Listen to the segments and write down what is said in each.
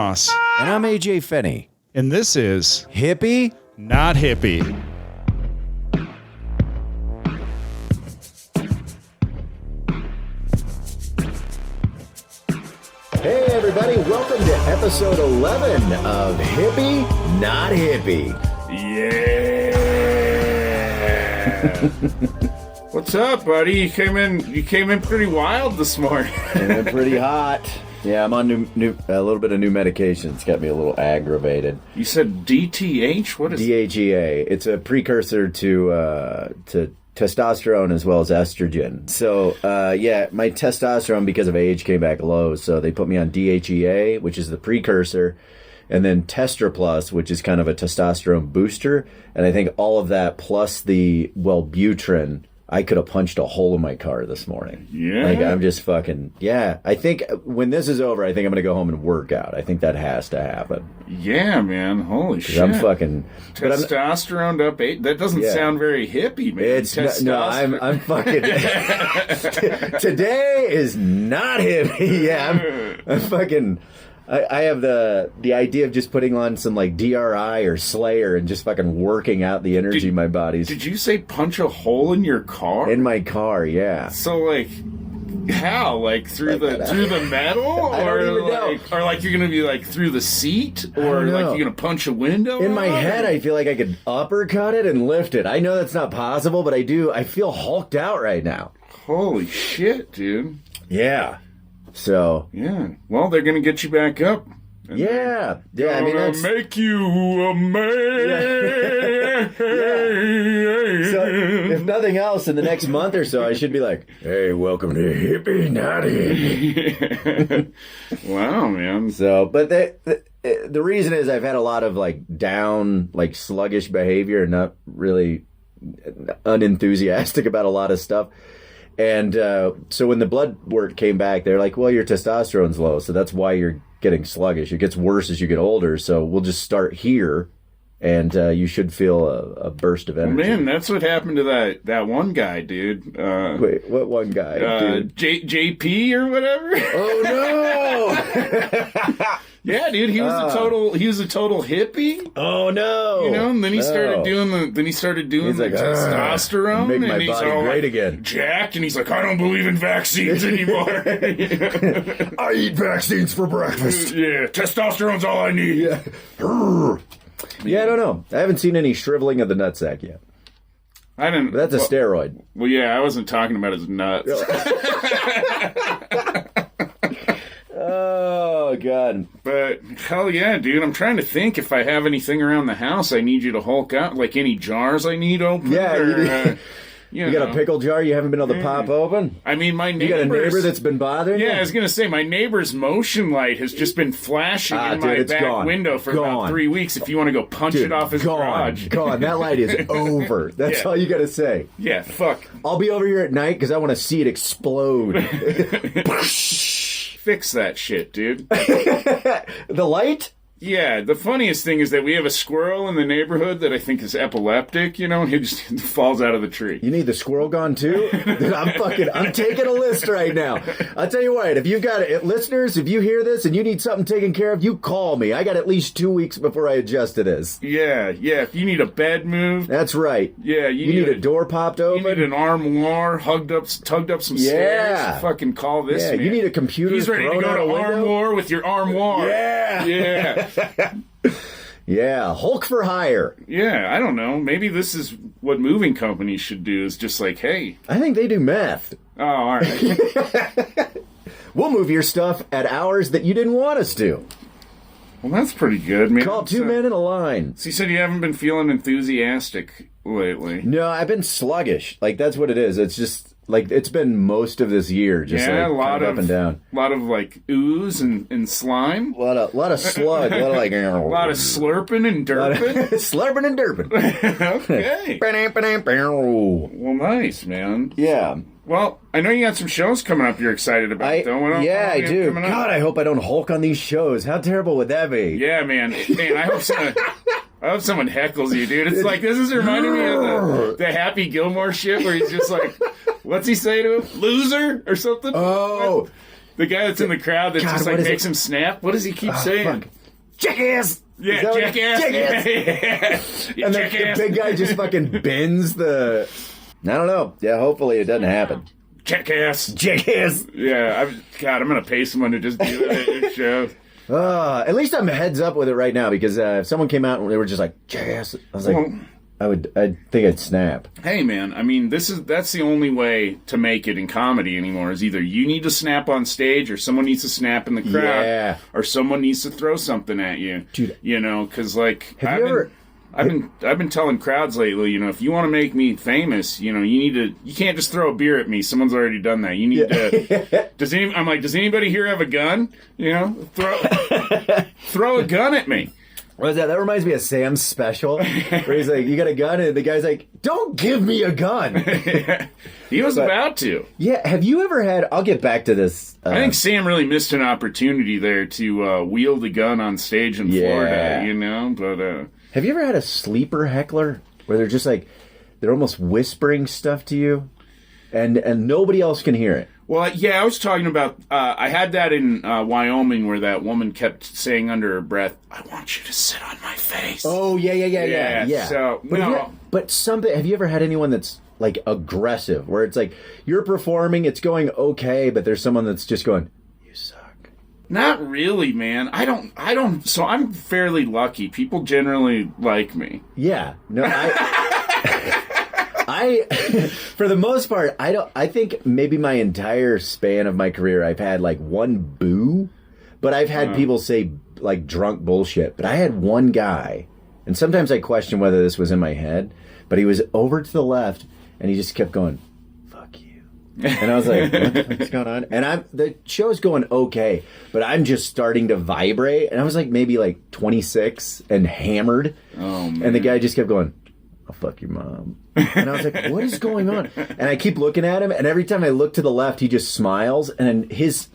Moss. And I'm AJ Finney. And this is Hippie? Not Hippie. Hey everybody, welcome to episode 11 of Hippie, Not Hippie. Yeah. What's up, buddy? You came in pretty wild this morning. And pretty hot. Yeah, I'm on a little bit of new medication. It's got me a little aggravated. You said DTH? What is DHEA. It's a precursor to testosterone as well as estrogen. So, yeah, my testosterone because of age came back low. So they put me on DHEA, which is the precursor, and then Tester Plus, which is kind of a testosterone booster. And I think all of that plus the Wellbutrin, I could have punched a hole in my car this morning. Yeah. Like, I'm just fucking, yeah. I think when this is over, I think I'm going to go home and work out. I think that has to happen. Yeah, man. Holy shit. I'm fucking... Testosterone up 8. That doesn't sound very hippie, man. It's no, I'm fucking... Today is not hippie. Yeah, I'm fucking... I have the idea of just putting on some like DRI or Slayer and just fucking working out the energy in my body's. Did you say punch a hole in your car? In my car, yeah. So like, how? Like through the metal, I don't even know. Or like you're gonna be like through the seat, or like you're gonna punch a window? In my head, I feel like I could uppercut it and lift it. I know that's not possible, but I do. I feel hulked out right now. Holy shit, dude. Yeah. So yeah, well, they're gonna get you back up. Yeah. I mean, that's make you a man. Yeah. So, if nothing else, in the next month or so, I should be like, "Hey, welcome to Hippie, Not Hippie." Wow, man. So, but the reason is I've had a lot of like down, like sluggish behavior, and not really unenthusiastic about a lot of stuff. And so when the blood work came back, they're like, well, your testosterone's low, so that's why you're getting sluggish. It gets worse as you get older, so we'll just start here, and you should feel a burst of energy. Man, that's what happened to that one guy, dude. Wait, what one guy? Dude? JP or whatever? Oh, no! Yeah, dude, he was a total hippie. Oh no! You know, and then he started doing the testosterone, make my and he's body all great like, again. Jacked, and he's like, I don't believe in vaccines anymore. I eat vaccines for breakfast. Yeah, testosterone's all I need. Yeah. Yeah, I don't know. I haven't seen any shriveling of the nutsack yet. I didn't. But that's a steroid. Well, yeah, I wasn't talking about his nuts. Oh, God. But, hell yeah, dude. I'm trying to think if I have anything around the house I need you to hulk out. Like any jars I need open. Yeah, you got a pickle jar you haven't been able to pop open? I mean, my neighbor's... You got a neighbor that's been bothering you? Yeah, I was going to say, my neighbor's motion light has just been flashing in my back window for about 3 weeks if you want to go punch it off his garage. Gone. That light is over. That's all you got to say. Yeah, fuck. I'll be over here at night because I want to see it explode. Fix that shit, dude. The light? Yeah, the funniest thing is that we have a squirrel in the neighborhood that I think is epileptic, you know, and he just falls out of the tree. You need the squirrel gone too? Dude, I'm taking a list right now. I'll tell you what, if you've got it, listeners, if you hear this and you need something taken care of, you call me. I got at least 2 weeks before I adjust to this. Yeah, if you need a bed moved. That's right. Yeah, you need a door popped open. You need an armoire, tugged up some stairs. Fucking call this man. You need a computer. He's ready to go to armoire with your armoire. Yeah. Yeah, Hulk for hire. Yeah, I don't know. Maybe this is what moving companies should do, is just like, hey. I think they do meth. Oh, all right. We'll move your stuff at hours that you didn't want us to. Well, that's pretty good. Maybe call two men in a line. So you said you haven't been feeling enthusiastic lately. No, I've been sluggish. Like, that's what it is. It's just... Like, it's been most of this year, just a lot of up and down. A lot of, like, ooze and slime. A lot of slug. A lot of, like... a lot of slurping and derping. Slurping and derping. Okay. Well, nice, man. Yeah. Well, I know you got some shows coming up you're excited about, though. Yeah, I do. God, I hope I don't Hulk on these shows. How terrible would that be? Yeah, man. I hope someone heckles you, dude. It's like, this is reminding me of the Happy Gilmore shit where he's just like, what's he say to him? Loser? Or something? Oh. The guy that's in the crowd that just like makes him snap. What does he keep saying? Fuck. jackass. Yeah, jackass. Jackass. Yeah, And the jackass. big guy just fucking bends the. I don't know. Yeah, hopefully it doesn't happen. Jackass. Jackass. Yeah, I'm gonna pay someone to just do that at shows. At least I'm heads up with it right now because if someone came out and they were just like jackass, I was like, I think I'd snap. Hey man, I mean that's the only way to make it in comedy anymore is either you need to snap on stage or someone needs to snap in the crowd Yeah. or someone needs to throw something at you. Dude. You know, because like Have you I've been telling crowds lately, you know, if you want to make me famous, you know, you can't just throw a beer at me. Someone's already done that. You need to. I'm like, does anybody here have a gun? You know, throw a gun at me. What is that? That reminds me of Sam's special where he's like, you got a gun? And the guy's like, don't give me a gun. He was about to. Yeah. Have you ever had, I'll get back to this. I think Sam really missed an opportunity there to wield a gun on stage in Florida, you know, but... Have you ever had a sleeper heckler where they're just like, they're almost whispering stuff to you and nobody else can hear it? Well, yeah, I was talking about, I had that in Wyoming where that woman kept saying under her breath, I want you to sit on my face. Oh, yeah. So, But have you ever had anyone that's like aggressive where it's like you're performing, it's going okay, but there's someone that's just going, you suck. Not really, man. I don't, so I'm fairly lucky. People generally like me. Yeah. No, I for the most part, I think maybe my entire span of my career, I've had like one boo, but I've had people say like drunk bullshit. But I had one guy, and sometimes I question whether this was in my head, but he was over to the left, and he just kept going, fuck you. And I was like, what's going on? And the show's going okay, but I'm just starting to vibrate, and I was like maybe like 26 and hammered. Oh, man. And the guy just kept going, I'll fuck your mom. And I was like, what is going on? And I keep looking at him, and every time I look to the left, he just smiles, and his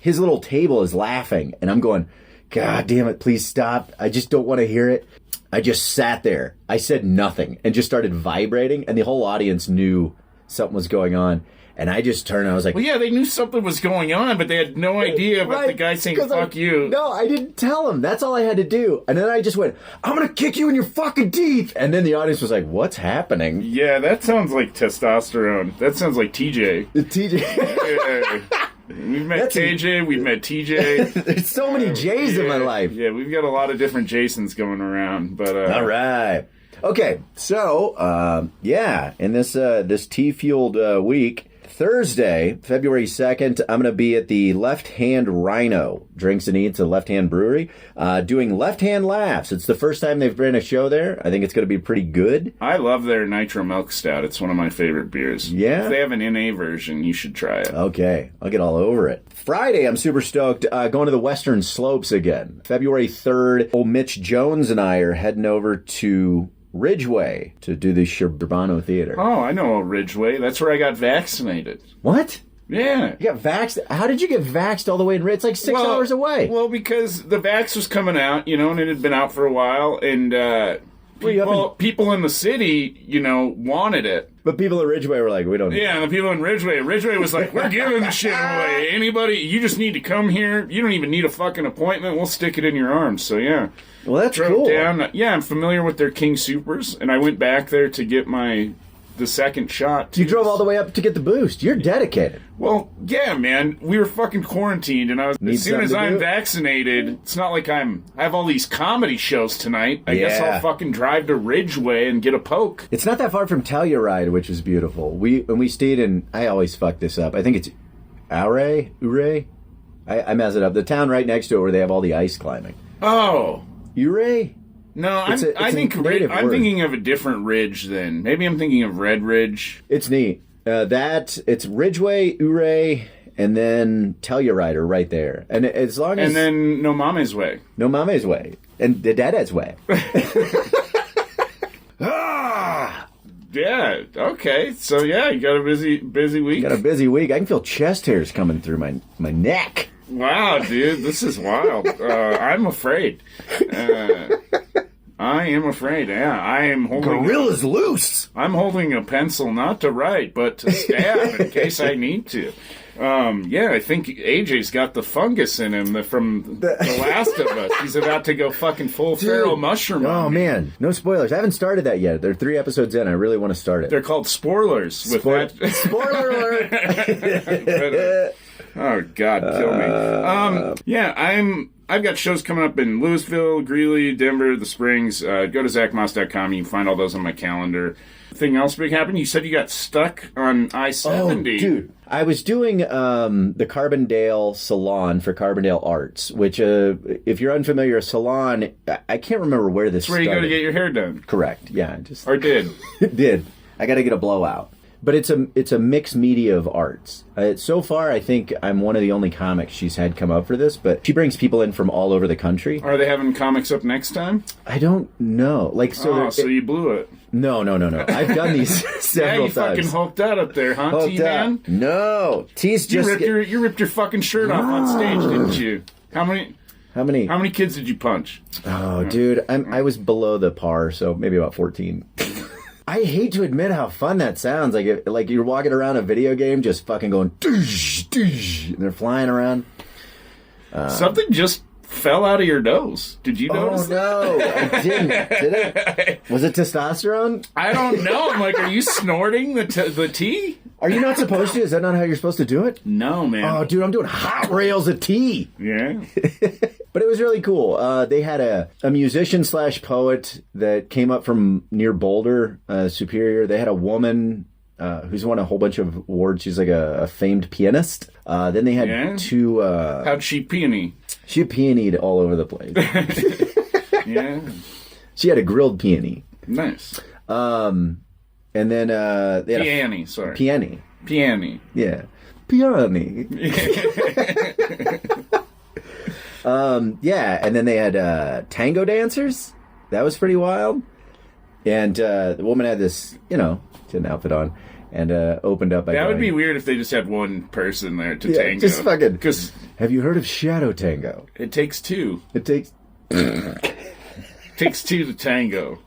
little table is laughing. And I'm going, God damn it, please stop. I just don't want to hear it. I just sat there. I said nothing and just started vibrating, and the whole audience knew something was going on. And I just turned and I was like... Well, yeah, they knew something was going on, but they had no idea about the guy saying, fuck you. No, I didn't tell him. That's all I had to do. And then I just went, I'm going to kick you in your fucking teeth. And then the audience was like, what's happening? Yeah, that sounds like testosterone. That sounds like TJ. TJ. Yeah. We've met KJ, we've met TJ. There's so many J's in my life. Yeah, we've got a lot of different Jasons going around. But all right. Okay, so, in this tea-fueled week... Thursday, February 2nd, I'm going to be at the Left Hand Rhino Drinks and Eats at Left Hand Brewery doing Left Hand Laughs. It's the first time they've been a show there. I think it's going to be pretty good. I love their Nitro Milk Stout. It's one of my favorite beers. Yeah? If they have an NA version, you should try it. Okay, I'll get all over it. Friday, I'm super stoked going to the Western Slopes again. February 3rd, old Mitch Jones and I are heading over to Ridgeway to do the Sherbano Theater. Oh, I know Ridgeway. That's where I got vaccinated. What? Yeah. You got vaxxed? How did you get vaxxed all the way in Ridge? It's like 6 hours away. Well, because the vax was coming out, you know, and it had been out for a while, and people in the city, you know, wanted it. But people at Ridgeway were like, we don't need Yeah, and the people in Ridgeway was like, we're giving the shit away. Anybody, you just need to come here. You don't even need a fucking appointment. We'll stick it in your arms. So, yeah. Well, that's Drove cool. down. Yeah, I'm familiar with their King Supers, and I went back there to get the second shot. You drove all the way up to get the boost. You're dedicated. Well, yeah, man. We were fucking quarantined, and as soon as I'm vaccinated, it's not like I have all these comedy shows tonight. I guess I'll fucking drive to Ridgeway and get a poke. It's not that far from Telluride, which is beautiful. When we stayed in, I always fuck this up. I think it's Ouray? I mess it up. The town right next to it where they have all the ice climbing. Oh. Ouray? No, I'm thinking of a different ridge then. Maybe I'm thinking of Red Ridge. It's neat. It's Ridgeway, Ouray, and then Telluride are right there. And as long as... And then No Mame's Way. No Mame's Way. And the Dada's Way. Yeah, okay. So, yeah, you got a busy week. Got a busy week. I can feel chest hairs coming through my neck. Wow, dude, this is wild. I'm afraid. I am afraid. Yeah, I am holding. Gorilla's loose. I'm holding a pencil not to write, but to stab in case I need to. I think AJ's got the fungus in him from The Last of Us. He's about to go fucking full feral mushroom. Oh, man. No spoilers. I haven't started that yet. They're 3 episodes in. I really want to start it. They're called spoilers. Spoiler alert! Oh, God, kill me. I've got shows coming up in Louisville, Greeley, Denver, the Springs. Go to ZachMoss.com. You can find all those on my calendar. Thing else big happened? You said you got stuck on I-70. Oh, dude. I was doing the Carbondale Salon for Carbondale Arts, which, if you're unfamiliar, a salon, I can't remember where this started. That's where you go to get your hair done. Correct. Yeah. Or did. Did. I got to get a blowout. But it's a mixed media of arts. So far, I think I'm one of the only comics she's had come up for this, but she brings people in from all over the country. Are they having comics up next time? I don't know. So you blew it. No. I've done these several times. You fucking hulked out up there, huh, T-Man? No. T's just... You ripped your fucking shirt off on stage, didn't you? How many kids did you punch? Oh, dude. I was below the par, so maybe about 14. I hate to admit how fun that sounds. Like you're walking around a video game, just fucking going, doosh, doosh, and they're flying around. Something just fell out of your nose. Did you notice? Oh no, I didn't. Did it? Was it testosterone? I don't know. I'm like, are you snorting the tea? Are you not supposed to? Is that not how you're supposed to do it? No, man. Oh, dude, I'm doing hot rails of tea. Yeah. But it was really cool. They had a musician / poet that came up from near Boulder, Superior. They had a woman who's won a whole bunch of awards. She's like a famed pianist. Then they had 2... How'd she peony? She peonied all over the place. Yeah. She had a grilled peony. Nice. And then they had peony, sorry. Peony. Peony. Yeah. Peony. And then they had tango dancers. That was pretty wild. And the woman had this, she had an outfit on, and opened up by That would be weird if they just had one person there to tango. Just fucking... Because have you heard of shadow tango? It takes 2. It takes... takes 2 to tango.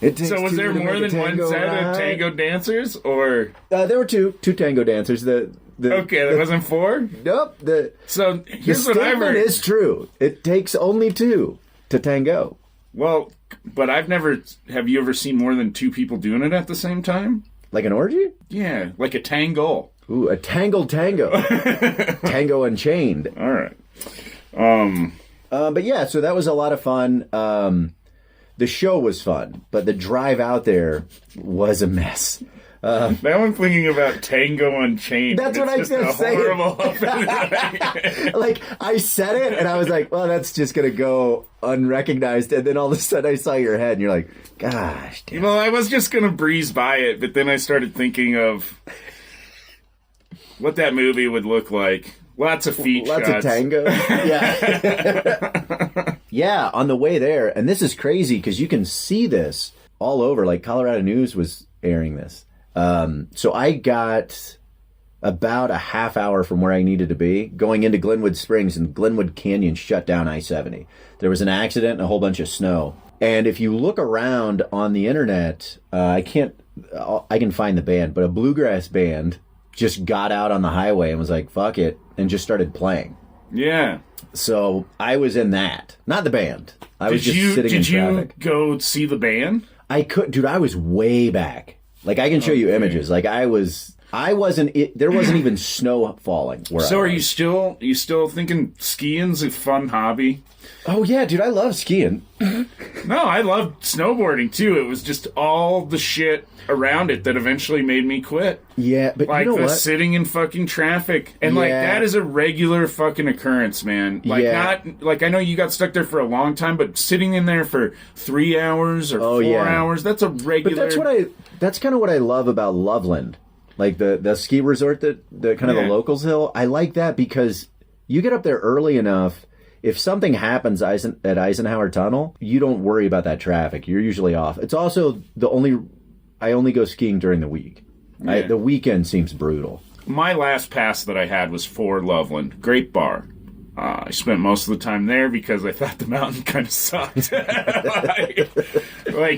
So was there more than one set of tango dancers, or... there were two tango dancers. There wasn't 4? Nope. So here's what I've heard. The statement is true. It takes only 2 to tango. Well, but I've never... Have you ever seen more than 2 people doing it at the same time? Like an orgy? Yeah, like a tango. Ooh, a tangled tango. Tango Unchained. All right. But yeah, so that was a lot of fun. The show was fun, but the drive out there was a mess. Now I'm thinking about Tango Unchained. That's what I was going to say. Like, I said it, and I was like, well, that's just going to go unrecognized. And then all of a sudden I saw your head, and you're like, gosh, damn. Well, I was just going to breeze by it, but then I started thinking of what that movie would look like. Lots of feet shots. Lots of tango. Yeah. Yeah, on the way there. And this is crazy, because you can see this all over. Like, Colorado News was airing this. So I got about a half hour from where I needed to be going into Glenwood Springs, and Glenwood Canyon shut down I-70. There was an accident and a whole bunch of snow. And if you look around on the internet, I can find the band, but a bluegrass band just got out on the highway and was like, fuck it, and just started playing. Yeah. So I was in that. Not the band. I was just sitting in traffic. Did you go see the band? I could, dude, I was way back. Like, I can show you images. Like, there wasn't even snow falling where So I are was. you still thinking skiing's a fun hobby? Oh, yeah, dude, I love skiing. No, I love snowboarding, too. It was just all the shit around it that eventually made me quit. Yeah, but like you know the what? sitting in fucking traffic. And, like, that is a regular fucking occurrence, man. Like, not... Like, I know you got stuck there for a long time, but sitting in there for 3 hours or 4 hours, that's a regular... But that's kind of what I love about Loveland. Like, the ski resort that the locals hill. I like that because you get up there early enough. If something happens at Eisenhower Tunnel, you don't worry about that traffic. You're usually off. It's also I only go skiing during the week. Yeah. The weekend seems brutal. My last pass that I had was for Loveland. Great bar. I spent most of the time there because I thought the mountain kind of sucked. like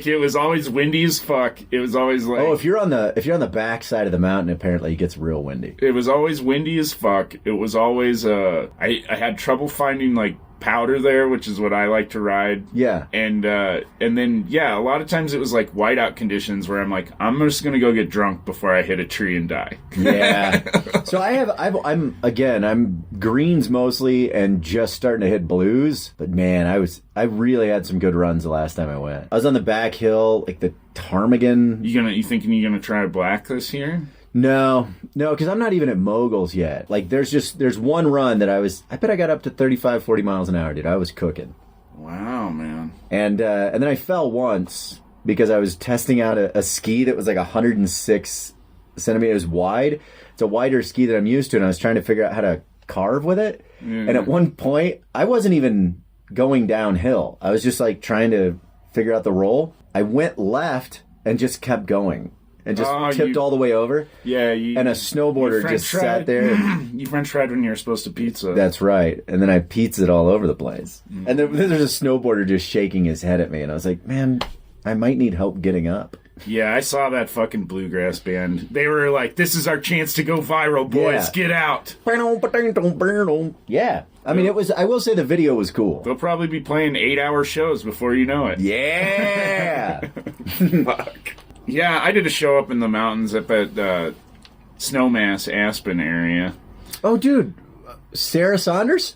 it was always windy as fuck. It was always like, if you're on the back side of the mountain, apparently it gets real windy. it was always windy as fuck. It was always I had trouble finding like powder there, which is what I like to ride. Yeah. And then a lot of times it was like whiteout conditions where I'm like, I'm just gonna go get drunk before I hit a tree and die. Yeah. So I'm greens mostly and just starting to hit blues. But man, I really had some good runs the last time I went. I was on the back hill, like the Ptarmigan. You thinking you're gonna try black this year? No, because I'm not even at moguls yet. Like, there's one run that I bet I got up to 35, 40 miles an hour, dude. I was cooking. Wow, man. And then I fell once because I was testing out a ski that was like 106 centimeters wide. It's a wider ski that I'm used to, and I was trying to figure out how to carve with it. Mm. And at one point, I wasn't even going downhill. I was just like trying to figure out the roll. I went left and just kept going. And just tipped all the way over. Yeah. And a snowboarder just sat there. You French fried when you were supposed to pizza. That's right. And then I pizzaed all over the place. Mm. And then there's a snowboarder just shaking his head at me. And I was like, man, I might need help getting up. Yeah, I saw that fucking Bluegrass band. They were like, this is our chance to go viral, boys. Get out. Yeah. I mean, I will say the video was cool. They'll probably be playing 8-hour shows before you know it. Yeah. Fuck. Yeah, I did a show up in the mountains up at Snowmass, Aspen area. Oh, dude. Sarah Saunders?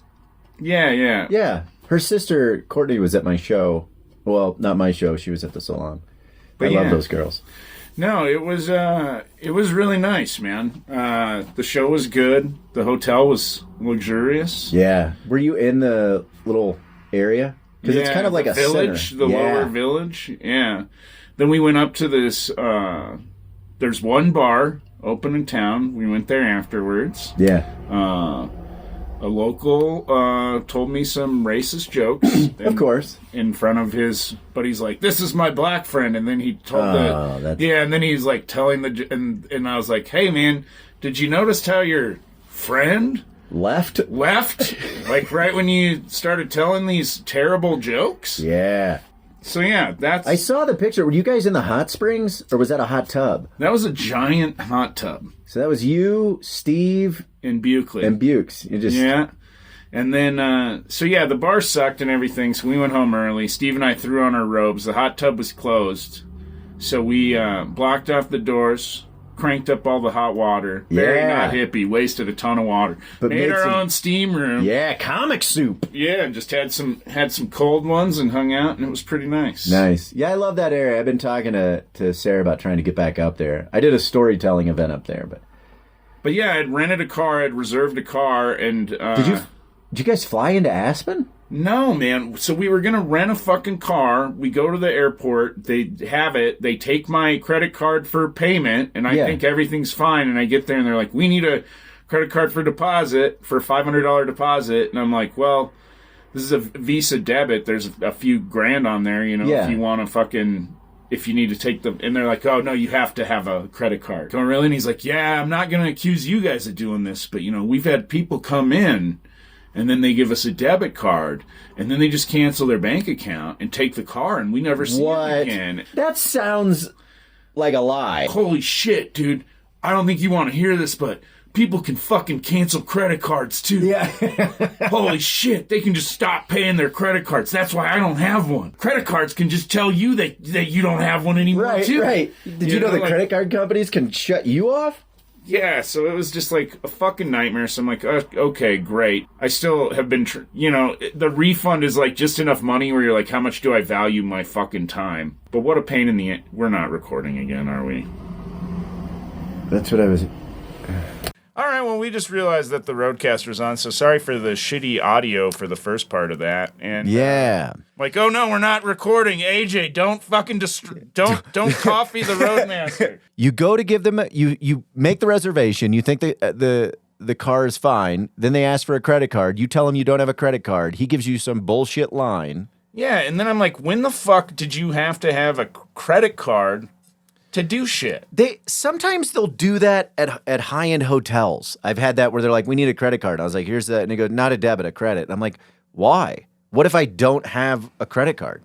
Yeah. Yeah. Her sister, Courtney, was at my show. Well, not my show. She was at the Salon. But I love those girls. No, it was really nice, man. The show was good. The hotel was luxurious. Yeah. Were you in the little area? Because it's kind of like a village, center. The lower village. Yeah. Then we went up to this, there's one bar open in town. We went there afterwards. Yeah. A local told me some racist jokes. Of course. In front of his, but he's like, this is my black friend. And then he told and then he's like telling and I was like, hey man, did you notice how your friend left? Like right when you started telling these terrible jokes? Yeah. So yeah, I saw the picture. Were you guys in the hot springs, or was that a hot tub? That was a giant hot tub. So that was you, Steve, and Buckley. And Bukes. Yeah. And then, the bar sucked and everything, so we went home early. Steve and I threw on our robes. The hot tub was closed. So we blocked off the doors, cranked up all the hot water. Very not hippie. Wasted a ton of water. But made our own steam room. Yeah, comic soup. Yeah, just had some cold ones and hung out, and it was pretty nice. Nice. Yeah, I love that area. I've been talking to Sarah about trying to get back up there. I did a storytelling event up there, but yeah, I'd rented a car. I'd reserved a car, and Did you guys fly into Aspen? No, man. So we were going to rent a fucking car. We go to the airport. They have it. They take my credit card for payment, and I think everything's fine. And I get there, and they're like, we need a credit card for deposit, for a $500 deposit. And I'm like, well, this is a Visa debit. There's a few grand on there, if you want to if you need to take them. And they're like, oh, no, you have to have a credit card. Going, really? And he's like, yeah, I'm not going to accuse you guys of doing this, but, we've had people come in, and then they give us a debit card, and then they just cancel their bank account and take the car, and we never see it again. That sounds like a lie. Holy shit, dude. I don't think you want to hear this, but people can fucking cancel credit cards, too. Yeah. Holy shit. They can just stop paying their credit cards. That's why I don't have one. Credit cards can just tell you that you don't have one anymore, too. Right. Did you know the credit card companies can shut you off? Yeah, so it was just like a fucking nightmare. So I'm like, okay, great. I still have been, the refund is like just enough money where you're like, how much do I value my fucking time? But what a pain in the end. We're not recording again, are we? That's what I was... All right, well, we just realized that the Roadcaster's on, so sorry for the shitty audio for the first part of that. And oh no, we're not recording. AJ, don't fucking don't coffee the Roadmaster. You go to give them you make the reservation. You think the car is fine. Then they ask for a credit card. You tell him you don't have a credit card. He gives you some bullshit line. Yeah, and then I'm like, when the fuck did you have to have a credit card to do shit. Sometimes they'll do that at high-end hotels. I've had that where they're like, we need a credit card. I was like, here's that. And they go, not a debit, a credit. And I'm like, why? What if I don't have a credit card?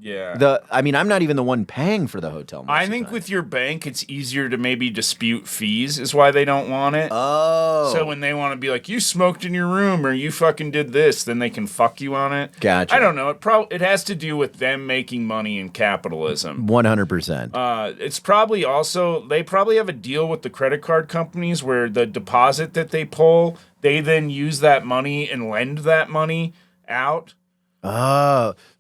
Yeah. I'm not even the one paying for the hotel. I think with your bank, it's easier to maybe dispute fees is why they don't want it. Oh. So when they want to be like, you smoked in your room or you fucking did this, then they can fuck you on it. Gotcha. I don't know. It has to do with them making money in capitalism. 100%. It's probably also, they probably have a deal with the credit card companies where the deposit that they pull, they then use that money and lend that money out.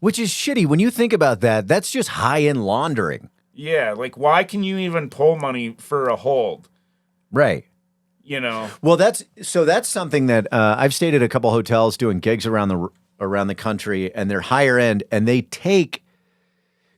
Which is shitty. When you think about that, that's just high-end laundering. Yeah, like why can you even pull money for a hold? Right. You know. Well, that's something that I've stayed at a couple hotels doing gigs around the country, and they're higher end, and they take.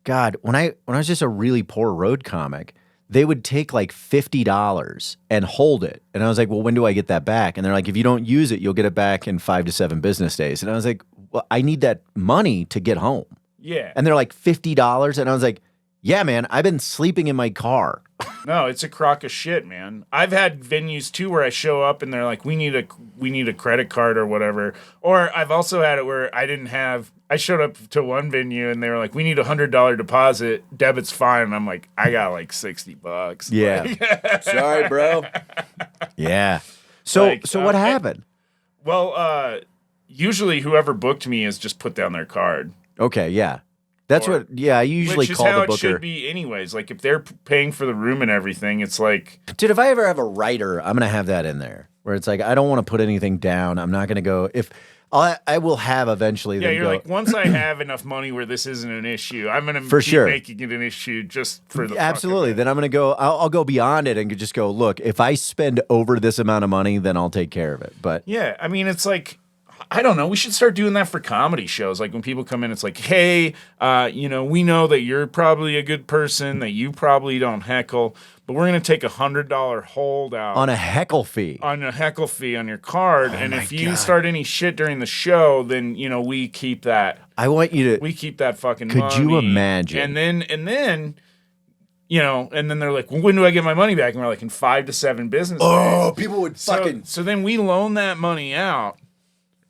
God, when I was just a really poor road comic, they would take like $50 and hold it, and I was like, well, when do I get that back? And they're like, if you don't use it, you'll get it back in 5 to 7 business days. And I was like, well, I need that money to get home. Yeah. And they're like $50, and I was like, yeah, man, I've been sleeping in my car. No, it's a crock of shit, man. I've had venues too where I show up and they're like, we need a credit card or whatever. Or I've also had it where I showed up to one venue and they were like, we need $100 deposit. Debit's fine. And I'm like, I got like $60. Yeah. Sorry, bro. Yeah. So what happened? Well, usually whoever booked me has just put down their card. Okay, yeah. That's I usually call the booker. Which is how it should be anyways. Like, if they're paying for the room and everything, it's like... Dude, if I ever have a writer, I'm going to have that in there. Where it's like, I don't want to put anything down. I'm not going to go... I will have eventually... Yeah, you're like, once I have enough money where this isn't an issue, I'm going to keep making it an issue just for the Absolutely. Then I'm going to go... I'll go beyond it and just go, look, if I spend over this amount of money, then I'll take care of it. But... Yeah, I mean, it's like... I don't know. We should start doing that for comedy shows. Like when people come in, it's like, hey, we know that you're probably a good person, that you probably don't heckle, but we're going to take $100 hold out. On a heckle fee. On a heckle fee on your card. And if you start any shit during the show, then, we keep that. I want you to. We keep that fucking money. Could you imagine? And then, and then they're like, well, when do I get my money back? And we're like, in 5 to 7 business days. Oh, people would fucking. So then we loan that money out.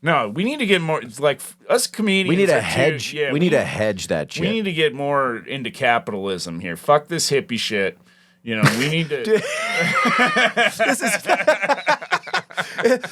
No, we need to get more. It's like us comedians. We need a hedge. We need to hedge that shit. We need to get more into capitalism here. Fuck this hippie shit. We need to.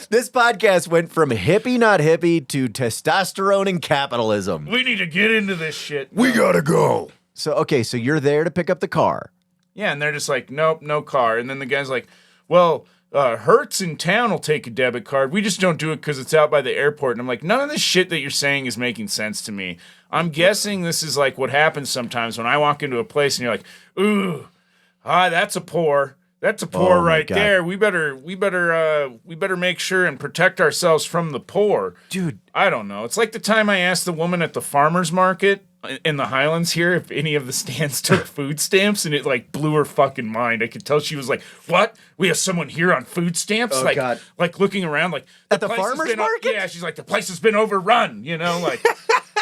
This podcast went from hippie, not hippie, to testosterone and capitalism. We need to get into this shit. We gotta go. So you're there to pick up the car. Yeah, and they're just like, nope, no car. And then the guy's like, well. Hertz in town will take a debit card. We just don't do it because it's out by the airport. And I'm like, none of this shit that you're saying is making sense to me. I'm guessing this is like what happens sometimes when I walk into a place and you're like, ooh, that's a pour. That's a pour right there. We better make sure and protect ourselves from the poor. Dude, I don't know. It's like the time I asked the woman at the farmer's market in the Highlands here if any of the stands took food stamps, and it like blew her fucking mind. I could tell she was like, what? We have someone here on food stamps? Oh, God. Like looking around like at the farmer's market? Yeah, she's like, the place has been overrun, like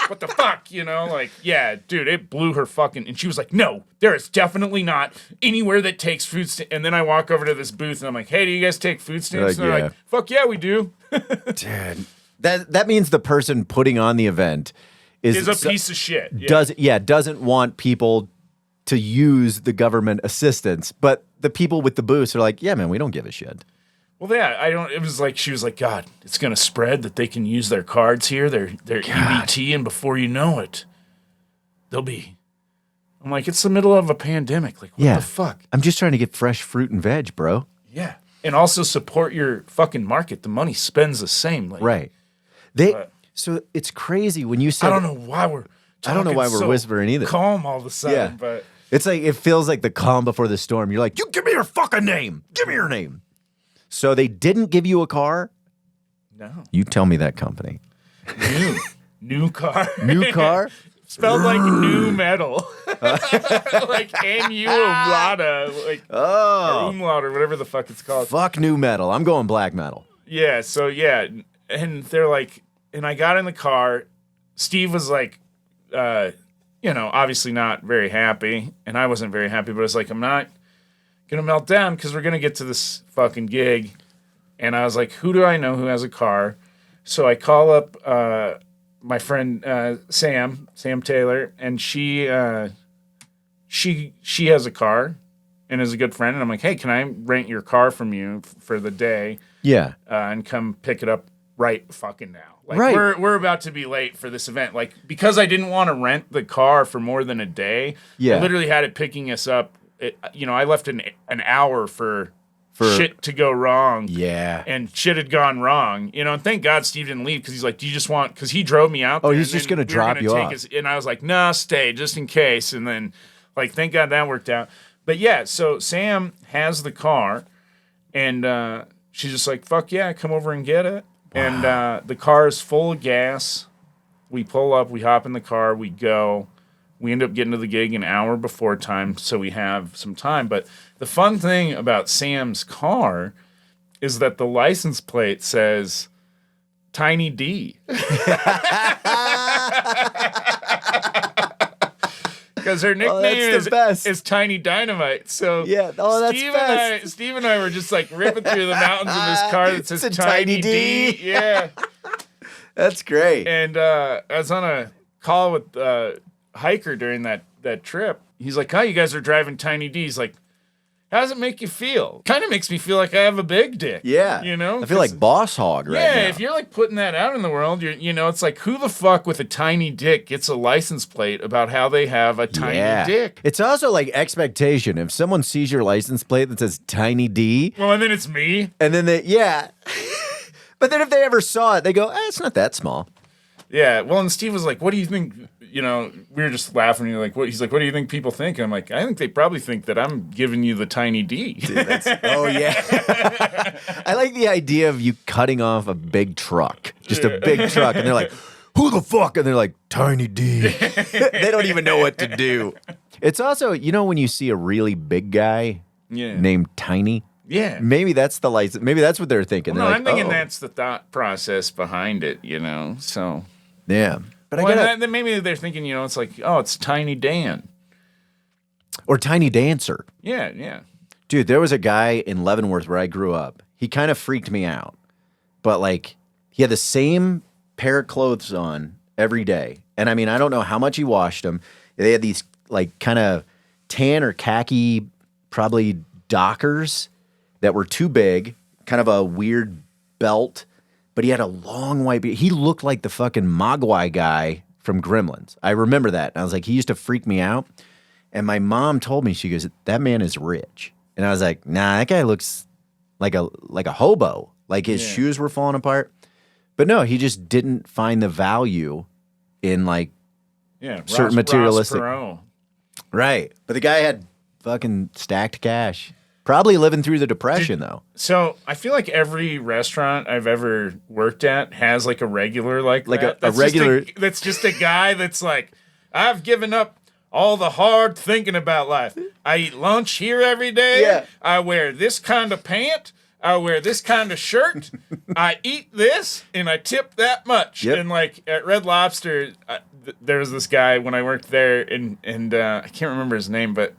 what the fuck, like, yeah, dude, it blew her fucking, and she was like, no, there is definitely not anywhere that takes food stamps. And then I walk over to this booth and I'm like, hey, do you guys take food stamps? And they're like, fuck yeah, we do. Dude, that means the person putting on the event is a piece of shit. Yeah. Doesn't want people to use the government assistance, but the people with the booths are like, yeah, man, we don't give a shit. Well, yeah, it was like, she was like, God, it's going to spread that they can use their cards here, their EBT, and before you know it, they'll be. I'm like, it's the middle of a pandemic. Like, what the fuck? I'm just trying to get fresh fruit and veg, bro. Yeah. And also support your fucking market. The money spends the same. Like, right. So it's crazy when you said. I don't know why we're whispering either. Calm all of a sudden, but. It's like, it feels like the calm before the storm. You're like, you give me your fucking name. Give me your name. So they didn't give you a car? No. You tell me that company. New car. New car? Spelled like new metal. Like N-U-Umlauta. Like, or umlaut or whatever the fuck it's called. Fuck new metal. I'm going black metal. Yeah, so yeah. And they're like, and I got in the car. Steve was like, obviously not very happy, and I wasn't very happy, but it's like, I'm not going to melt down because we're going to get to this fucking gig. And I was like, who do I know who has a car? So I call up my friend Sam Taylor, and she has a car and is a good friend. And I'm like, hey, can I rent your car from you for the day? Yeah. And come pick it up right fucking now. Like, right. We're about to be late for this event. Like, because I didn't want to rent the car for more than a day, I literally had it picking us up. I left an hour for shit to go wrong. Yeah. And shit had gone wrong. And thank God Steve didn't leave because he's like, do you just want, because he drove me out there. Oh, he's just going to drop you off. And I was like, nah, stay just in case. And then, like, thank God that worked out. But yeah, so Sam has the car and she's just like, fuck yeah, come over and get it. Wow. And the car is full of gas. We pull up, we hop in the car, we go. We end up getting to the gig an hour before time, so we have some time. But the fun thing about Sam's car is that the license plate says Tiny D. Because her nickname is Tiny Dynamite. So yeah, that's Steve and I were just like ripping through the mountains in this car that says Tiny D. Yeah. That's great. And I was on a call with hiker during that trip. He's like, you guys are driving Tiny D. He's like, how does it make you feel? Kind of makes me feel like I have a big dick. Yeah. I feel like boss hog right now. Yeah, if you're like putting that out in the world, it's like, who the fuck with a tiny dick gets a license plate about how they have a tiny dick? It's also like expectation. If someone sees your license plate that says Tiny D. Well, and then it's me. And then but then if they ever saw it, they go, it's not that small. Yeah. Well, and Steve was like, what do you think? We were just laughing. You're like, what? He's like, what do you think people think? And I'm like, I think they probably think that I'm giving you the Tiny D. Dude, oh, yeah. I like the idea of you cutting off a big truck, just a big truck. And they're like, who the fuck? And they're like, Tiny D. They don't even know what to do. It's also, when you see a really big guy named Tiny. Yeah. Maybe that's the license. Maybe that's what they're thinking. Well, they're I'm thinking that's the thought process behind it, so. Yeah. But then maybe they're thinking, it's like, it's Tiny Dan. Or Tiny Dancer. Yeah, yeah. Dude, there was a guy in Leavenworth where I grew up. He kind of freaked me out. But, he had the same pair of clothes on every day. And, I don't know how much he washed them. They had these, kind of tan or khaki, probably Dockers that were too big, kind of a weird belt. But he had a long white beard. He looked like the fucking Mogwai guy from Gremlins. I remember that. And I was like, he used to freak me out. And my mom told me, she goes, that man is rich. And I was like, nah, that guy looks like a hobo. Like his shoes were falling apart. But no, he just didn't find the value in certain materialistic. Right. But the guy had fucking stacked cash. Probably living through the Depression, though. So I feel like every restaurant I've ever worked at has a regular that. A regular. That's just a guy that's like, I've given up all the hard thinking about life. I eat lunch here every day. Yeah. I wear this kind of pant. I wear this kind of shirt. I eat this, and I tip that much. Yep. And at Red Lobster, there was this guy when I worked there, and I can't remember his name, but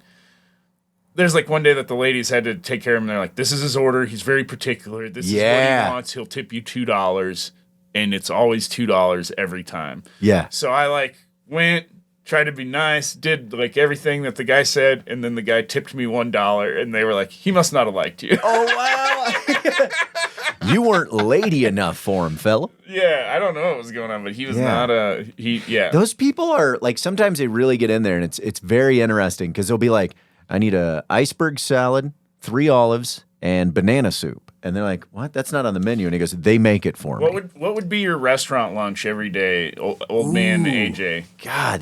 there's one day that the ladies had to take care of him. They're like, this is his order. He's very particular. This is what he wants. He'll tip you $2, and it's always $2 every time. Yeah. So I went, tried to be nice, did everything that the guy said, and then the guy tipped me $1, and they were like, he must not have liked you. Oh, wow. You weren't lady enough for him, fella. Yeah, I don't know what was going on, but he was not Those people are sometimes they really get in there, and it's very interesting because they'll be like, I need a iceberg salad, 3 olives, and banana soup. And they're like, what? That's not on the menu. And he goes, they make it for me. What would be your restaurant lunch every day, old man AJ? God,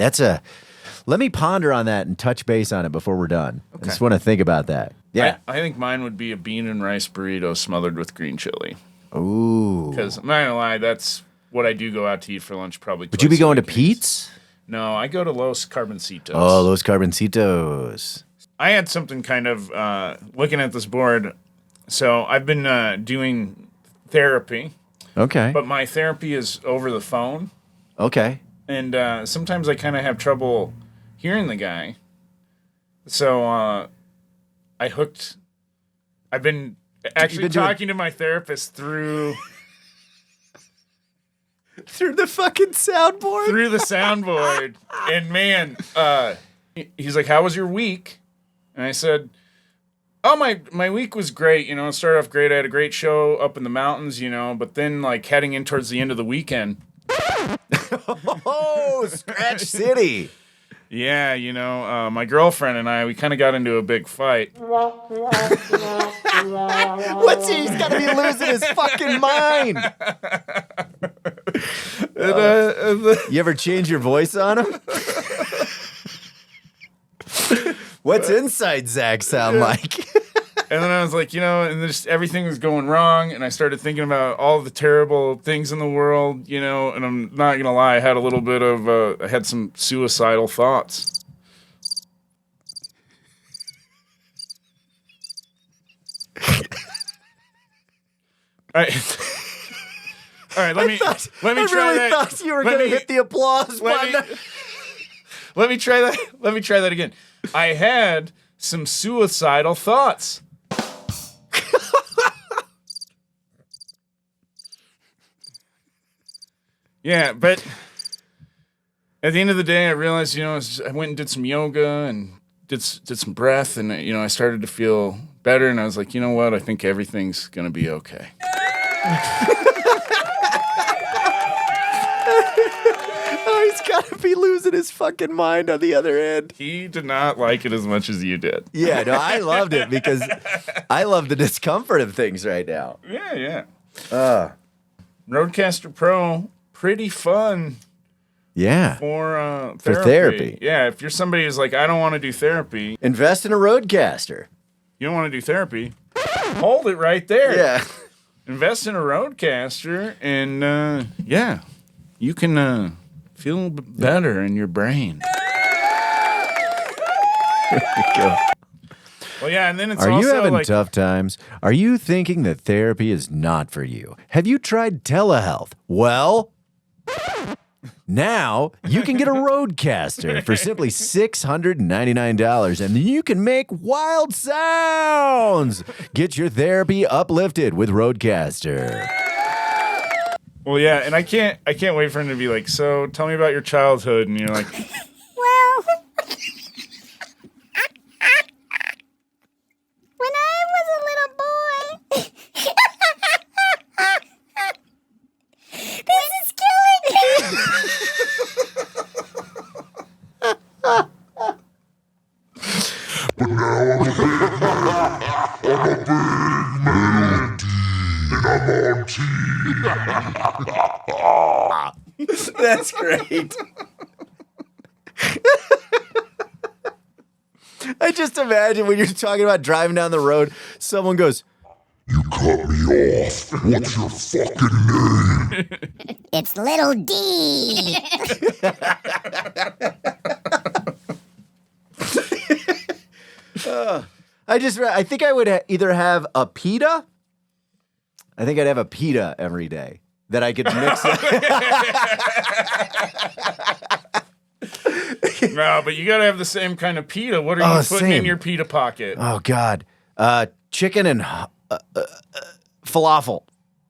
let me ponder on that and touch base on it before we're done. Okay. I just want to think about that. Yeah. I think mine would be a bean and rice burrito smothered with green chili. Ooh. Because I'm not going to lie, that's what I do go out to eat for lunch probably. Would you be going to Pete's? No, I go to Los Carboncitos. Oh, Los Carboncitos. I had something kind of looking at this board. So I've been doing therapy. Okay. But my therapy is over the phone. Okay. And sometimes I kind of have trouble hearing the guy. So I've been actually talking to my therapist through the fucking soundboard. Through the soundboard. And man, he's like, how was your week? And I said, oh, my week was great. It started off great. I had a great show up in the mountains, but then like heading in towards the end of the weekend. Oh, Scratch City. Yeah, my girlfriend and I, we kind of got into a big fight. What's he? He's got to be losing his fucking mind. You ever change your voice on him? What's inside Zac sound like? And then I was like, and just everything was going wrong, and I started thinking about all the terrible things in the world, and I'm not going to lie, I had a little bit of, I had some suicidal thoughts. All right, let me try that. I really thought you were going to hit the applause button. Let me try that. Let me try that again. I had some suicidal thoughts. Yeah, but at the end of the day, I realized, I went and did some yoga and did some breath, and I started to feel better, and I was like, you know what? I think everything's gonna be okay. Oh, he's got to be losing his fucking mind on the other end. He did not like it as much as you did. Yeah, no, I loved it because I love the discomfort of things right now. Yeah. Roadcaster Pro, pretty fun. Yeah. For therapy. Yeah, if you're somebody who's like, I don't want to do therapy. Invest in a Roadcaster. You don't want to do therapy. Hold it right there. Yeah. Invest in a Roadcaster, and you can feel better in your brain. There we go. Well, yeah, and then it's Are also you having like, tough times? Are you thinking that therapy is not for you? Have you tried telehealth? Well, now you can get a Roadcaster for simply $699, and you can make wild sounds. Get your therapy uplifted with Roadcaster. Well, yeah, and I can't wait for him to be like, so tell me about your childhood, and you're like, well, when I was a little boy, this is killing me. But now I'm a big man, and I'm on TV. That's great. I just imagine when you're talking about driving down the road, someone goes, You cut me off. What's your fucking name? It's Little D. I think I would either have a pita. I think I'd have a pita every day that I could mix it. no, but you gotta have the same kind of pita. What are you putting in your pita pocket? Oh, God. Chicken and falafel.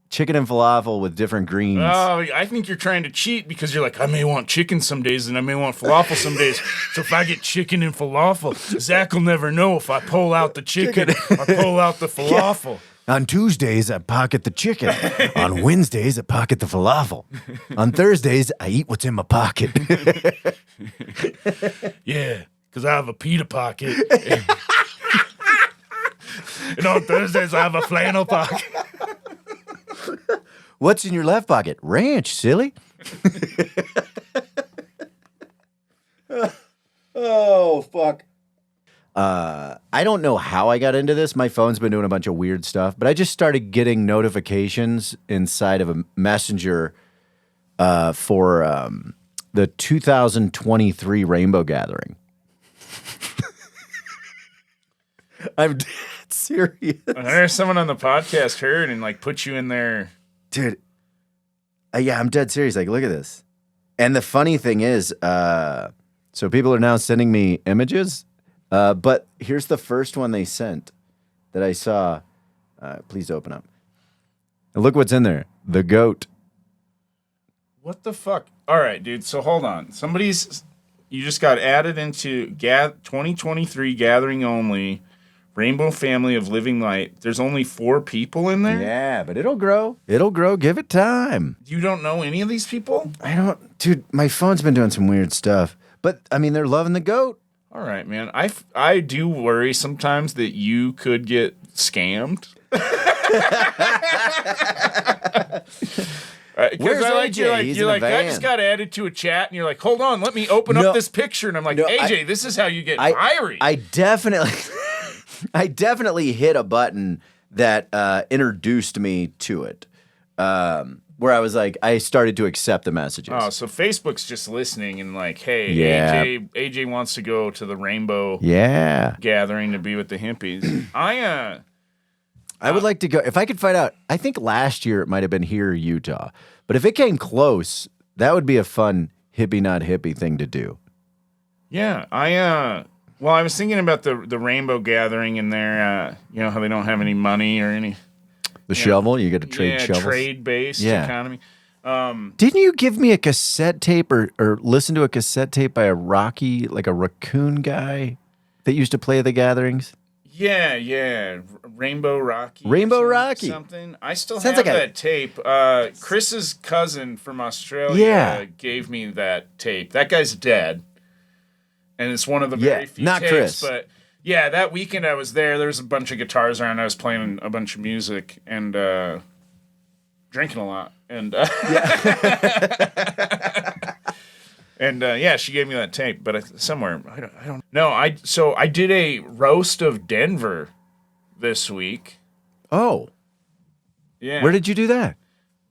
Chicken and falafel with different greens. Oh, I think you're trying to cheat because you're like, I may want chicken some days and I may want falafel some days. So if I get chicken and falafel, Zac will never know if I pull out the chicken or pull out the falafel. Yeah. On Tuesdays, I pocket the chicken. On Wednesdays, I pocket the falafel. On Thursdays, I eat what's in my pocket. Yeah, because I have a pita pocket. And on Thursdays, I have a flannel pocket. What's in your left pocket? Ranch, silly. Oh, fuck. I don't know how I got into this. My phone's been doing a bunch of weird stuff, but I just started getting notifications inside of a messenger for the 2023 Rainbow Gathering. I'm dead serious. There's someone on the podcast heard and like put you in there. Dude, yeah, I'm dead serious. Like, look at this. And the funny thing is, So people are now sending me images. But here's the first one they sent that I saw. Please open up. And look what's in there. The goat. What the fuck? All right, dude. So hold on. You just got added into 2023 gathering only. Rainbow Family of Living Light. There's only 4 people in there? Yeah, but it'll grow. It'll grow. Give it time. You don't know any of these people? I don't. Dude, my phone's been doing some weird stuff. But, I mean, they're loving the goat. All right, man. I do worry sometimes that you could get scammed. Because I like AJ? He's you're in like the I van. just got added to a chat, and you're like, hold on, let me open up this picture, and I'm like, AJ, this is how you get fiery. I definitely, I definitely hit a button that introduced me to it, where I was like, I started to accept the messages. Oh, so Facebook's just listening and like, hey, Yeah. AJ wants to go to the Rainbow Yeah, gathering to be with the hippies. I would like to go. If I could find out, I think last year it might have been here, Utah. But if it came close, that would be a fun hippie not hippie thing to do. Yeah, I was thinking about the Rainbow gathering and their, how they don't have any money or any. The shovel, you get to trade shovels. Trade-based economy. Didn't you give me a cassette tape or listen to a cassette tape by a raccoon guy that used to play at the gatherings? Yeah, Rainbow Rocky. Rainbow Rocky. Something. I still Sounds have like that tape. Chris's cousin from Australia gave me that tape. That guy's dead. And it's one of the very few not tapes. Chris. But yeah, that weekend I was there. There was a bunch of guitars around. I was playing a bunch of music and drinking a lot. And and she gave me that tape, but somewhere I don't know. I did a roast of Denver this week. Oh, Yeah. where did you do that?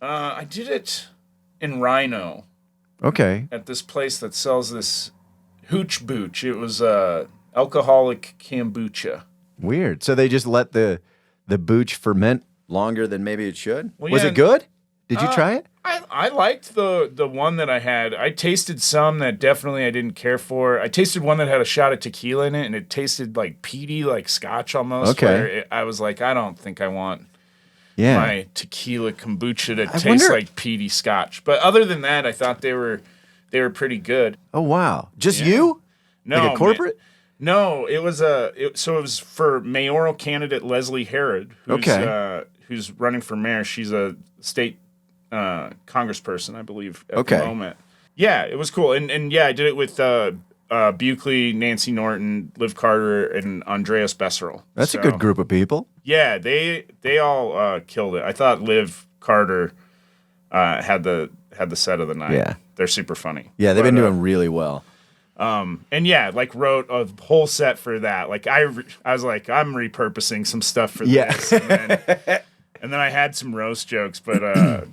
I did it in Rhino Okay. at this place that sells this hooch booch. It was alcoholic kombucha. Weird. So they just let the booch ferment longer than maybe it should? Well, Was yeah, it good? Did you try it? I liked the one that I had. I tasted some that definitely I didn't care for. I tasted one that had a shot of tequila in it, and it tasted like peaty, like scotch almost. Okay. I was like, I don't think I want Yeah. my tequila kombucha to taste wonder- like peaty scotch. But other than that, I thought they were pretty good. Oh, wow. Just Yeah. you? No, Like a corporate? No, it was it was for mayoral candidate Leslie Herod, who's running for mayor. She's a state congressperson, I believe, at the moment. Yeah, it was cool, and I did it with Buckley, Nancy Norton, Liv Carter, and Andreas Besserell. That's a good group of people. Yeah, they all killed it. I thought Liv Carter had the set of the night. Yeah. They're super funny. Yeah, they've been doing really well. And yeah, like wrote a whole set for that. Like I was like, I'm repurposing some stuff for this. And then I had some roast jokes, but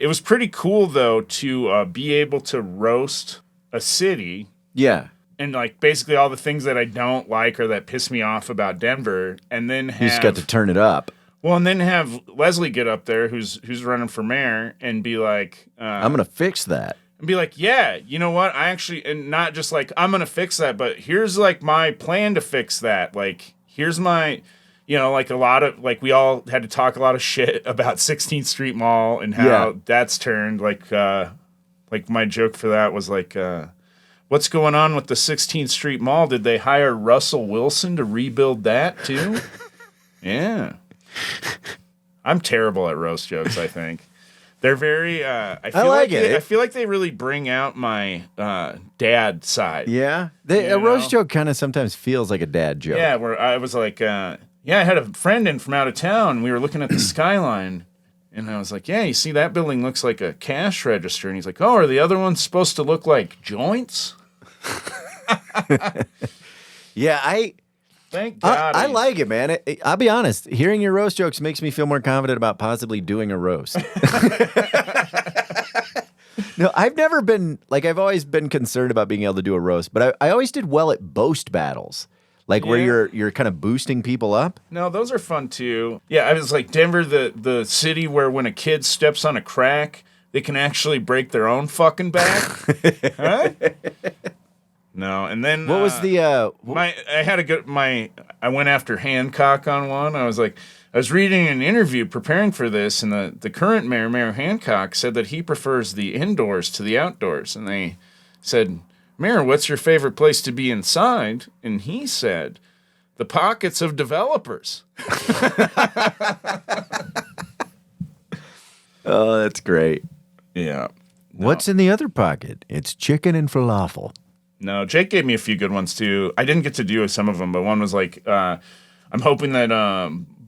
it was pretty cool though to be able to roast a city. Yeah. And like basically all the things that I don't like or that piss me off about Denver, and then You just got to turn it up. well, and then have Leslie get up there, who's running for mayor, and be like, I'm going to fix that. and be like, yeah, you know what? I actually, and not just like, I'm going to fix that, but here's like my plan to fix that. Like, here's my, like a lot of, like we all had to talk a lot of shit about 16th Street Mall and how that's turned. Like my joke for that was like, what's going on with the 16th Street Mall? Did they hire Russell Wilson to rebuild that too? Yeah. I'm terrible at roast jokes, I think. They're very. I feel like it. I feel like they really bring out my dad side. Yeah. A roast joke kind of sometimes feels like a dad joke. Yeah, where I was like, I had a friend in from out of town. We were looking at the skyline, and I was like, yeah, you see that building looks like a cash register, and he's like, oh, are the other ones supposed to look like joints? Yeah, Thank God. I like it, man. I'll be honest. Hearing your roast jokes makes me feel more confident about possibly doing a roast. No, I've never been, like, I've always been concerned about being able to do a roast, but I always did well at boast battles, like where you're kind of boosting people up. No, those are fun too. Yeah, I was like Denver, the city where when a kid steps on a crack, they can actually break their own fucking back. Huh? No, and then What was the? I went after Hancock on one. I was reading an interview preparing for this, and the current Mayor Hancock, said that he prefers the indoors to the outdoors. And they said, Mayor, what's your favorite place to be inside? And he said, the pockets of developers. Oh, that's great. Yeah. What's in the other pocket? It's chicken and falafel. No, Jake gave me a few good ones too. I didn't get to do some of them, but one was like, I'm hoping that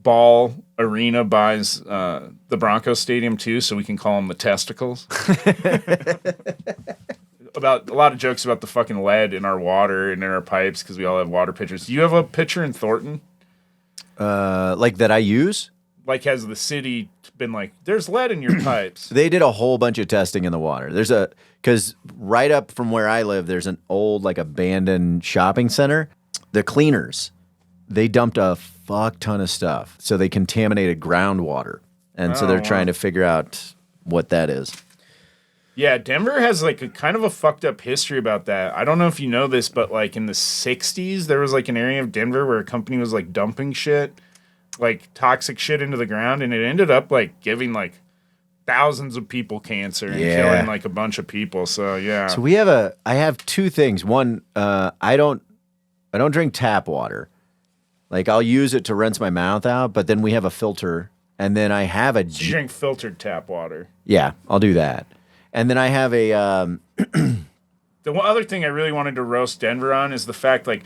Ball Arena buys the Broncos Stadium too, so we can call them the Testicles. About a lot of jokes about the fucking lead in our water and in our pipes because we all have water pitchers. Do you have a pitcher in Thornton? Like that I use? Like, has the city been like, there's lead in your pipes? They did a whole bunch of testing in the water. Because right up from where I live, there's an old, like, abandoned shopping center. The cleaners, they dumped a fuck ton of stuff. So they contaminated groundwater. And so they're trying to figure out what that is. Yeah, Denver has, like, a kind of a fucked up history about that. I don't know if you know this, but, like, in the 60s, there was, like, an area of Denver where a company was, like, dumping shit, like, toxic shit into the ground, and it ended up, like, giving, like, thousands of people cancer and killing, like, a bunch of people. So, yeah. So I have two things. One, I don't drink tap water. Like, I'll use it to rinse my mouth out, but then we have a filter, and then I have a... You drink filtered tap water. Yeah, I'll do that. And then I have a... The one other thing I really wanted to roast Denver on is the fact, like,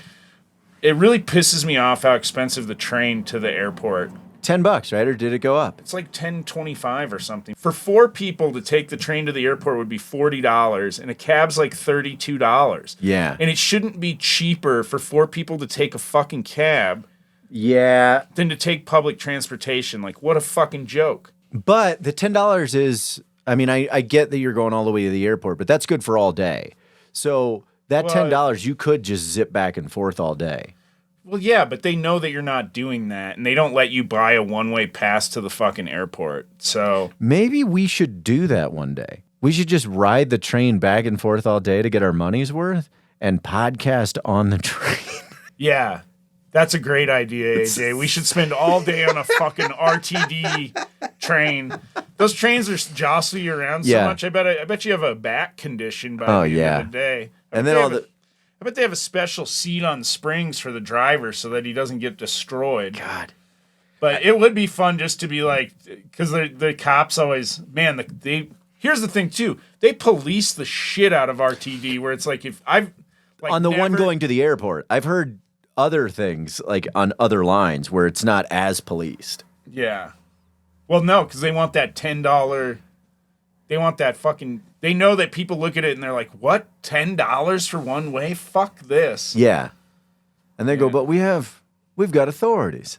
it really pisses me off how expensive the train to the airport. $10, right? Or did it go up? It's like $10.25 or something. For 4 people to take the train to the airport would be $40, and a cab's like $32. Yeah. And it shouldn't be cheaper for 4 people to take a fucking cab Yeah. than to take public transportation. Like, what a fucking joke. But the $10 is... I mean, I get that you're going all the way to the airport, but that's good for all day. So that $10, you could just zip back and forth all day. Well, yeah, but they know that you're not doing that, and they don't let you buy a one-way pass to the fucking airport. So maybe we should do that one day. We should just ride the train back and forth all day to get our money's worth and podcast on the train. Yeah, that's a great idea, AJ. We should spend all day on a fucking RTD train. Those trains are jostle you around so much. I bet you have a back condition by the end of the day. And then I bet they have a special seat on springs for the driver so that he doesn't get destroyed. God. But it would be fun just to be like, because the cops always, man, here's the thing too. They police the shit out of RTD where it's like, if I've, like, on the one going to the airport, I've heard other things like on other lines where it's not as policed. Yeah. Well, no, because they want that $10. They want that fucking... They know that people look at it and they're like, what? $10 for one way? Fuck this. Yeah. And they go, but we've got authorities.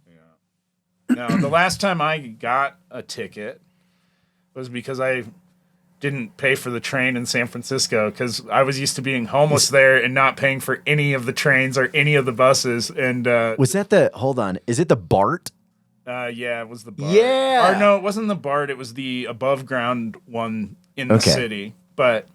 Yeah. No, the last time I got a ticket was because I didn't pay for the train in San Francisco because I was used to being homeless there and not paying for any of the trains or any of the buses. And was that hold on, is it the BART? Yeah, it was the BART. Yeah. Or no, it wasn't the BART. It was the above ground one in the city. But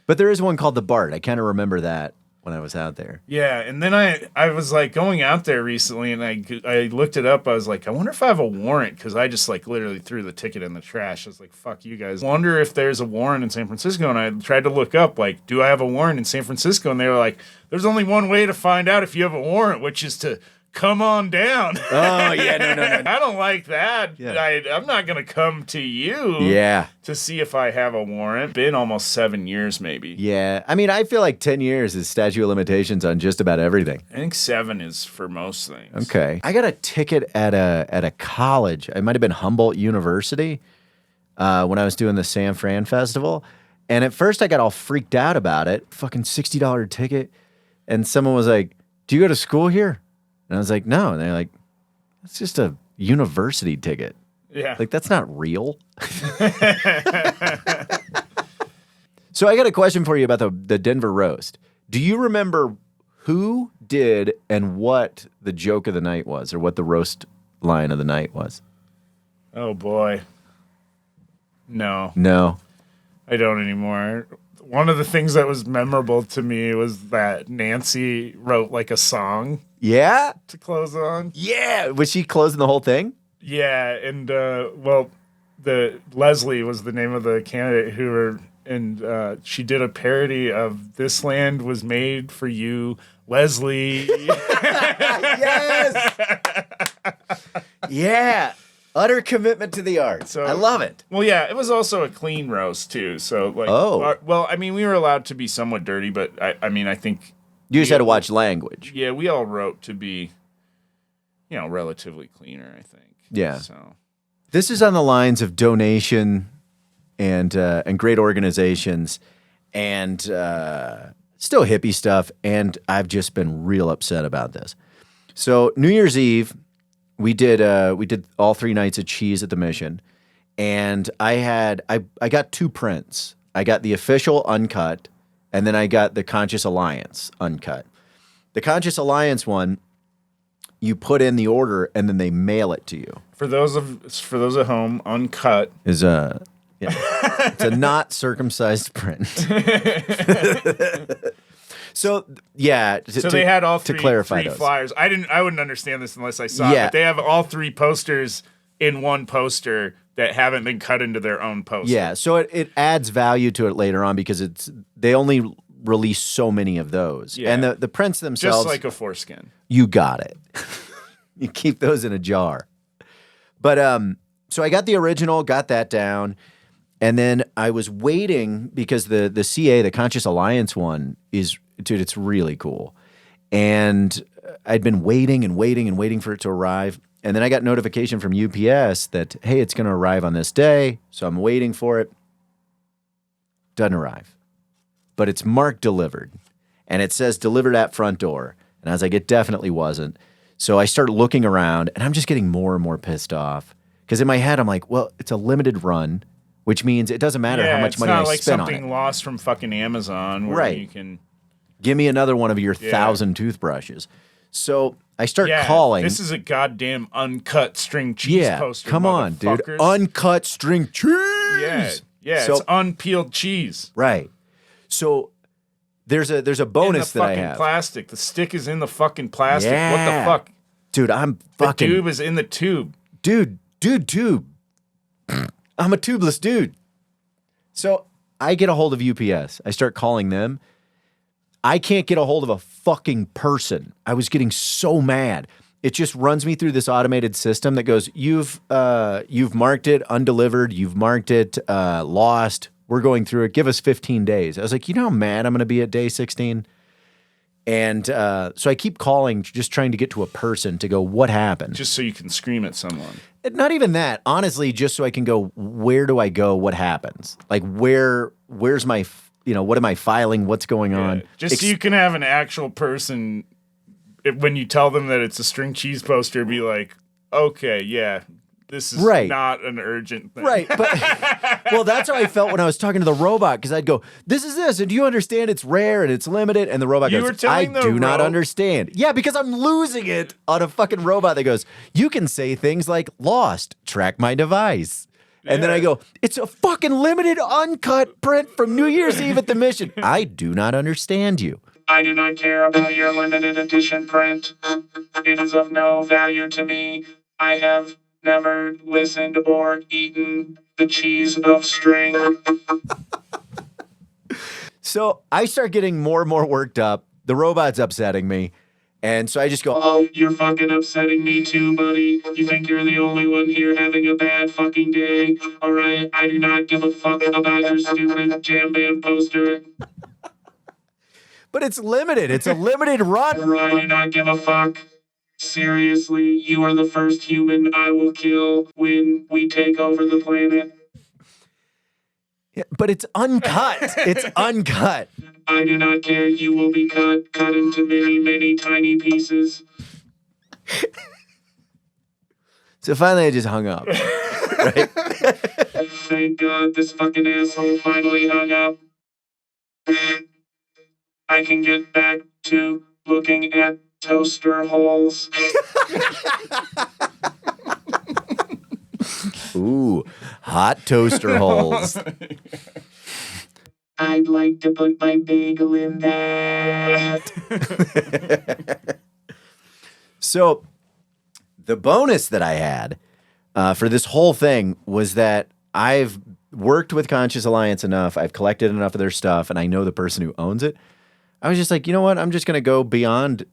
there is one called the BART. I kind of remember that when I was out there. Yeah, and then I was like going out there recently, and I looked it up. I was like, I wonder if I have a warrant because I just like literally threw the ticket in the trash. I was like, fuck you guys. Wonder if there's a warrant in San Francisco, and I tried to look up like, do I have a warrant in San Francisco? And they were like, there's only one way to find out if you have a warrant, which is to come on down. Oh, yeah, no. I don't like that. Yeah. I'm not going to come to you to see if I have a warrant. Been almost 7 years, maybe. Yeah. I mean, I feel like 10 years is statute of limitations on just about everything. I think 7 is for most things. Okay. I got a ticket at a college. It might have been Humboldt University when I was doing the San Fran Festival. And at first I got all freaked out about it. Fucking $60 ticket. And someone was like, do you go to school here? And I was like, no. And they're like, that's just a university ticket. Yeah. Like, that's not real. So I got a question for you about the Denver roast. Do you remember who did and what the joke of the night was, or what the roast line of the night was? Oh, boy. No. No. I don't anymore. one of the things that was memorable to me was that Nancy wrote like a song Yeah? to close on. Yeah. Was she closing the whole thing? Yeah, and the Leslie was the name of the candidate she did a parody of "This Land Was Made for You, Leslie." Yes! Yeah. Utter commitment to the art. So- I love it. Well, yeah, it was also a clean roast too. So like, we were allowed to be somewhat dirty, but I think You just had to watch language. yeah, we all wrote to be, relatively cleaner. I think. Yeah. So This is on the lines of donation and great organizations and still hippie stuff. And I've just been real upset about this. So New Year's Eve, we did all 3 nights of cheese at the Mission, and I got 2 prints. I got the official uncut, and then I got the Conscious Alliance uncut. The Conscious Alliance one, you put in the order and then they mail it to you. for those at home, uncut. It's a not circumcised print. So yeah, So they had all three, to clarify three those. flyers. I wouldn't understand this unless I saw it. Yeah. But they have all 3 posters in one poster that haven't been cut into their own poster. Yeah, so it adds value to it later on because they only release so many of those. Yeah. And the prints themselves, Just like a foreskin. you got it. You keep those in a jar. But so I got the original, got that down, and then I was waiting because the CA, the Conscious Alliance one, it's really cool. And I'd been waiting and waiting and waiting for it to arrive. And then I got notification from UPS that, hey, it's going to arrive on this day. So I'm waiting for it. Doesn't arrive. But it's marked delivered. And it says delivered at front door. And I was like, it definitely wasn't. So I start looking around, and I'm just getting more and more pissed off. Because in my head, I'm like, well, it's a limited run, which means it doesn't matter how much money I spend on it. It's not like something lost from fucking Amazon where Right. you can... Give me another one of your 1,000 toothbrushes. So I start calling. This is a goddamn uncut string cheese poster. Come on, dude. motherfuckers. Uncut string cheese. Yeah, So- it's unpeeled cheese. Right. So there's a bonus in the that I fucking have. plastic. The stick is in the fucking plastic. Yeah. What the fuck? Dude, I'm The fucking tube is in the tube. tube. I'm a tubeless dude. So I get a hold of UPS. I start calling them. I can't get a hold of a fucking person. I was getting so mad. It just runs me through this automated system that goes, you've marked it undelivered. You've marked it lost. We're going through it. Give us 15 days. I was like, you know how mad I'm going to be at day 16? And so I keep calling, just trying to get to a person to go, what happened? Just so you can scream at someone. Not even that. Honestly, just so I can go, where do I go? What happens? Like, where's my, what am I filing? What's going on? Just so you can have an actual person, when you tell them that it's a string cheese poster, be like, okay, yeah, this is Right. not an urgent thing. Right. But, well, that's how I felt when I was talking to the robot, because I'd go, this is this. And do you understand it's rare and it's limited? And the robot You goes, were telling I the do not ro- understand. Yeah, because I'm losing it on a fucking robot that goes, you can say things like lost, track my device. And then I go, it's a fucking limited uncut print from New Year's Eve at the Mission. I do not understand you. I do not care about your limited edition print. It is of no value to me. I have never listened or eaten the cheese of string. So I start getting more and more worked up. The robot's upsetting me. And so I just go, Oh, you're fucking upsetting me too, buddy. You think you're the only one here having a bad fucking day? Alright, I do not give a fuck about your stupid jam band poster. but it's limited. It's a limited run. I do not give a fuck. Seriously, you are the first human I will kill when we take over the planet. Yeah, but it's uncut. It's uncut. I do not care. You will be cut into many, many tiny pieces. So finally I just hung up. Right? Thank God this fucking asshole finally hung up. I can get back to looking at toaster holes. Ooh, hot toaster holes. I'd like to put my bagel in that. So the bonus that I had for this whole thing was that I've worked with Conscious Alliance enough. I've collected enough of their stuff, and I know the person who owns it. I was just like, you know what? I'm just going to go beyond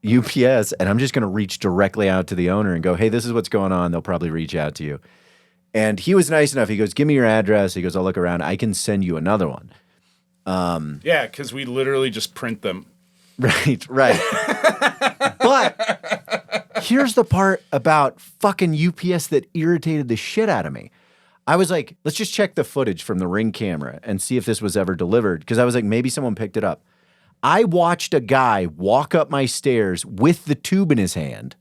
UPS, and I'm just going to reach directly out to the owner and go, hey, this is what's going on. They'll probably reach out to you. And he was nice enough. He goes, give me your address. He goes, I'll look around. I can send you another one. Yeah, because we literally just print them. Right. But here's the part about fucking UPS that irritated the shit out of me. I was like, let's just check the footage from the Ring camera and see if this was ever delivered. Because I was like, maybe someone picked it up. I watched a guy walk up my stairs with the tube in his hand,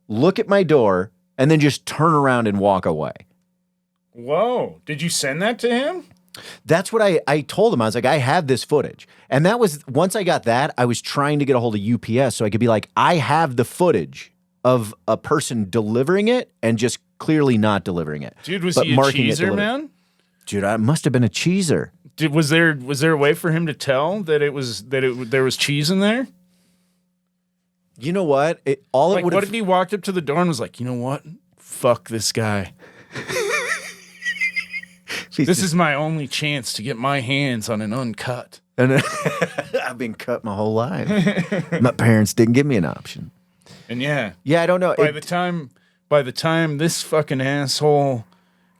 look at my door, and then just turn around and walk away. Whoa. Did you send that to him? That's what I told him. I was like, I have this footage. And that was, once I got that, I was trying to get a hold of UPS so I could be like, I have the footage of a person delivering it and just clearly not delivering it. Dude, was he a cheeser, man? Dude, I must have been a cheeser. Was there a way for him to tell that there was cheese in there? You know what? What if he walked up to the door and was like, you know what? Fuck this guy. This is my only chance to get my hands on an uncut. And I've been cut my whole life. My parents didn't give me an option. And yeah, I don't know. By the time this fucking asshole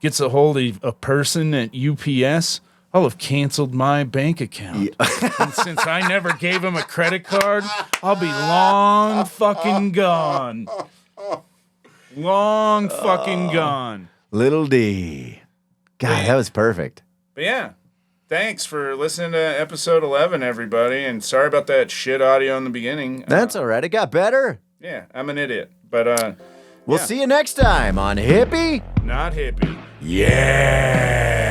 gets a hold of a person at UPS, I'll have canceled my bank account. Yeah. And since I never gave him a credit card, I'll be long fucking gone. Long fucking gone. Little D. God, that was perfect. But yeah, thanks for listening to episode 11, everybody. And sorry about that shit audio in the beginning. That's all right. It got better. Yeah, I'm an idiot. But we'll see you next time on Hippie. Not hippie. Yeah.